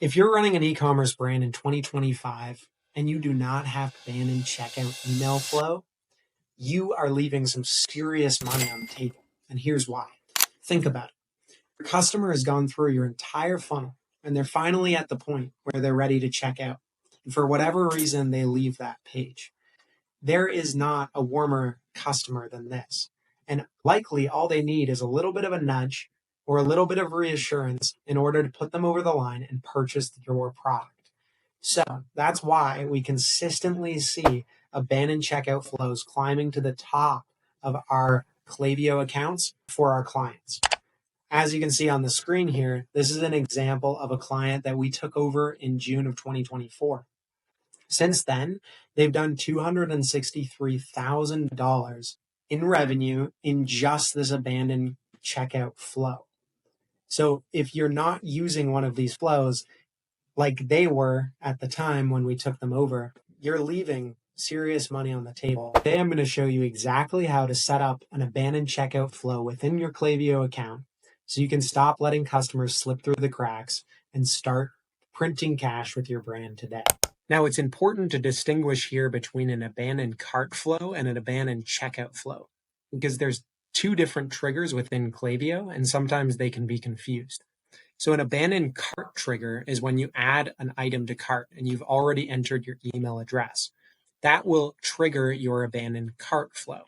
If you're running an e-commerce brand in 2025 and you do not have ban and checkout email flow, you are leaving some serious money on the table. And here's why. Think about it. Your customer has gone through your entire funnel and they're finally at the point where they're ready to check out. And for whatever reason, they leave that page. There is not a warmer customer than this. And likely all they need is a little bit of a nudge or a little bit of reassurance in order to put them over the line and purchase your product. So that's why we consistently see abandoned checkout flows climbing to the top of our Klaviyo accounts for our clients. As you can see on the screen here, this is an example of a client that we took over in June of 2024. Since then, they've done $263,000 in revenue in just this abandoned checkout flow. So if you're not using one of these flows like they were at the time when we took them over, you're leaving serious money on the table. Today, I'm going to show you exactly how to set up an abandoned checkout flow within your Klaviyo account so you can stop letting customers slip through the cracks and start printing cash with your brand today. Now, it's important to distinguish here between an abandoned cart flow and an abandoned checkout flow because there's two different triggers within Klaviyo, and sometimes they can be confused. So an abandoned cart trigger is when you add an item to cart and you've already entered your email address. That will trigger your abandoned cart flow.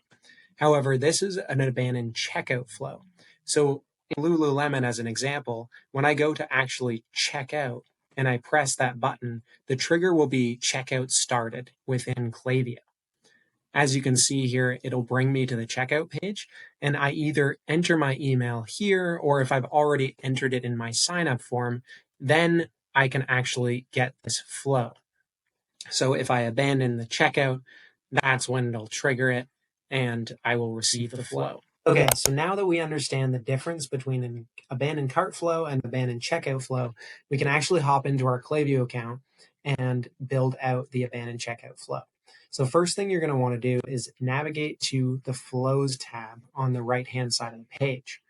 However, this is an abandoned checkout flow. So in Lululemon, as an example, when I go to actually check out and I press that button, the trigger will be checkout started within Klaviyo. As you can see here, it'll bring me to the checkout page, and I either enter my email here, or if I've already entered it in my sign-up form, then I can actually get this flow. So if I abandon the checkout, that's when it'll trigger it, and I will receive the flow. Okay, so now that we understand the difference between an abandoned cart flow and abandoned checkout flow, we can actually hop into our Klaviyo account and build out the abandoned checkout flow. So first thing you're going to want to do is navigate to the Flows tab on the right-hand side of the page.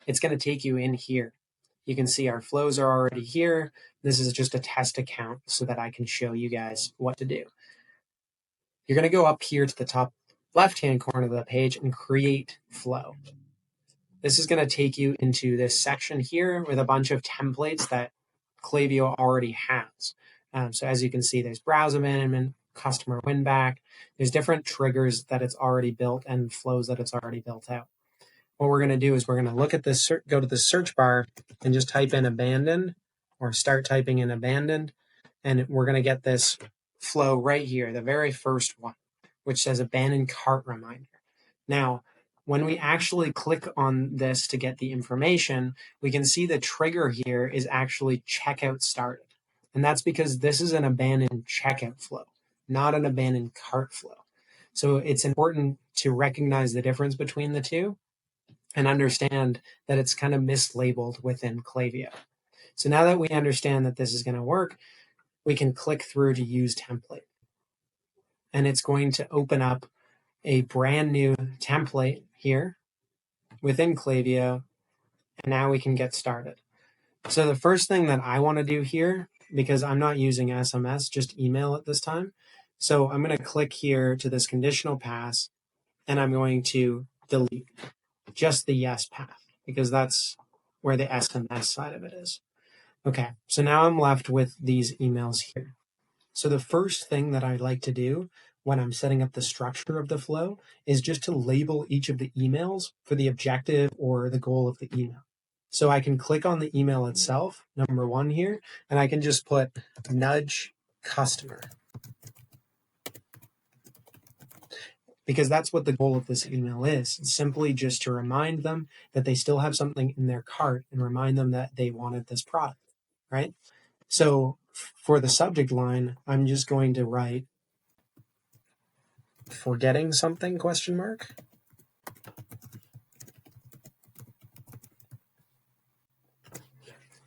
It's going to take you in here. You can see our flows are already here. This is just a test account so that I can show you guys what to do. You're going to go up here to the top left-hand corner of the page and create flow. This is going to take you into this section here with a bunch of templates that Klaviyo already has. So as you can see, there's browse abandonment, customer win back. There's different triggers that it's already built and flows that it's already built out. What we're going to do is we're going to look at this, go to the search bar and just type in abandoned or start typing in abandoned. And we're going to get this flow right here, the very first one, which says abandoned cart reminder. Now, when we actually click on this to get the information, we can see the trigger here is actually checkout started. And that's because this is an abandoned checkout flow, not an abandoned cart flow. So it's important to recognize the difference between the two and understand that it's kind of mislabeled within Klaviyo. So now that we understand that this is going to work, we can click through to use template. And it's going to open up a brand new template here within Klaviyo. And now we can get started. So the first thing that I want to do here, because I'm not using SMS, just email at this time. So I'm going to click here to this conditional pass, and I'm going to delete just the yes path, because that's where the SMS side of it is. Okay, so now I'm left with these emails here. So the first thing that I like to do when I'm setting up the structure of the flow is just to label each of the emails for the objective or the goal of the email. So I can click on the email itself, number one here, and I can just put nudge customer, because that's what the goal of this email is. It's simply just to remind them that they still have something in their cart and remind them that they wanted this product, right? So for the subject line, I'm just going to write forgetting something, question mark.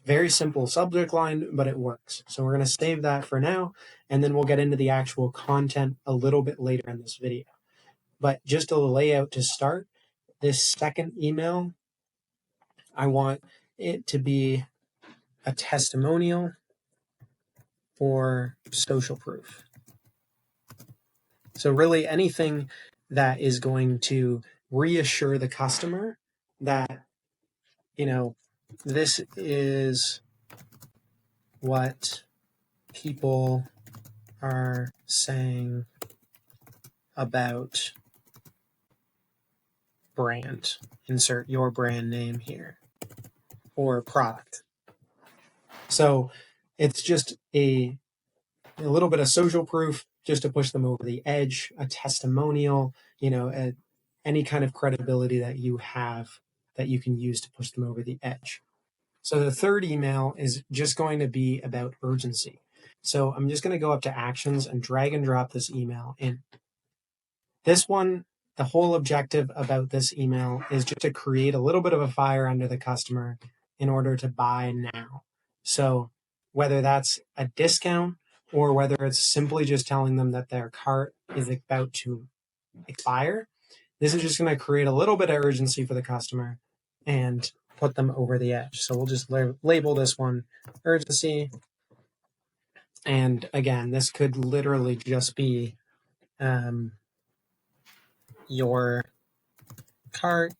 Very simple subject line, but it works. So we're going to save that for now, and then we'll get into the actual content a little bit later in this video. But just a layout to start, this second email, I want it to be a testimonial. or social proof. So really anything that is going to reassure the customer that, this is what people are saying about brand. Insert your brand name here, or product. So it's just a little bit of social proof just to push them over the edge, a testimonial, any kind of credibility that you have that you can use to push them over the edge. So the third email is just going to be about urgency. So I'm just going to go up to actions and drag and drop this email in. This one, the whole objective about this email is just to create a little bit of a fire under the customer in order to buy now. So whether that's a discount or whether it's simply just telling them that their cart is about to expire, this is just going to create a little bit of urgency for the customer and put them over the edge. So we'll just label this one urgency. And again, this could literally just be your cart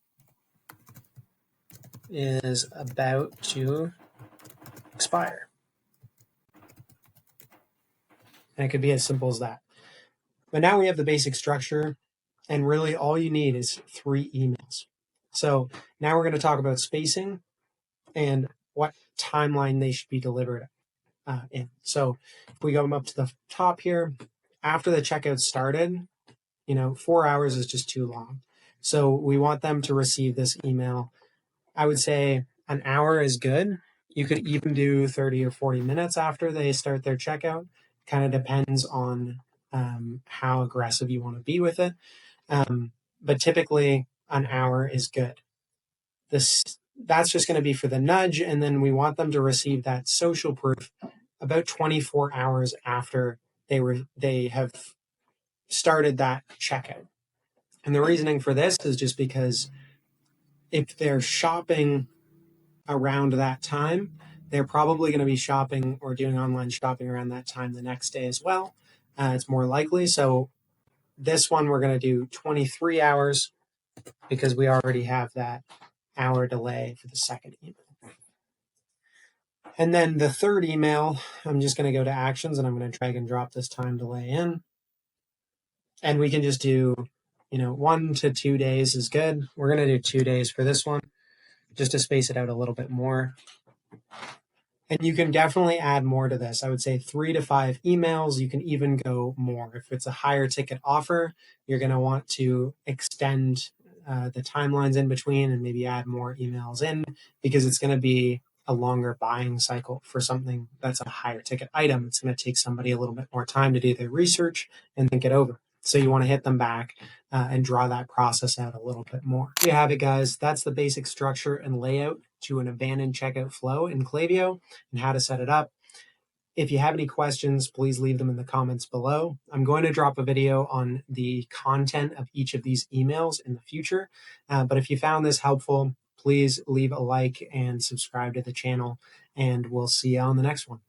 is about to expire. And it could be as simple as that. But now we have the basic structure, and really all you need is 3 emails. So now we're going to talk about spacing and what timeline they should be delivered in. So if we go up to the top here, after the checkout started, 4 hours is just too long. So we want them to receive this email. I would say an hour is good. You could even do 30 or 40 minutes after they start their checkout. Kind of depends on how aggressive you want to be with it. But typically an hour is good. That's just going to be for the nudge, and then we want them to receive that social proof about 24 hours after they have started that checkout. And the reasoning for this is just because if they're shopping around that time, they're probably going to be shopping or doing online shopping around that time the next day as well. It's more likely. So this one, we're going to do 23 hours because we already have that hour delay for the second email. And then the third email, I'm just going to go to actions and I'm going to drag and drop this time delay in. And we can just do, 1 to 2 days is good. We're going to do 2 days for this one, just to space it out a little bit more. And you can definitely add more to this. I would say 3 to 5 emails. You can even go more. If it's a higher ticket offer, you're going to want to extend the timelines in between and maybe add more emails in, because it's going to be a longer buying cycle for something that's a higher ticket item. It's going to take somebody a little bit more time to do their research and think it over. So you want to hit them back and draw that process out a little bit more. There you have it, guys. That's the basic structure and layout to an abandoned checkout flow in Klaviyo and how to set it up. If you have any questions, please leave them in the comments below. I'm going to drop a video on the content of each of these emails in the future. But if you found this helpful, please leave a like and subscribe to the channel, and we'll see you on the next one.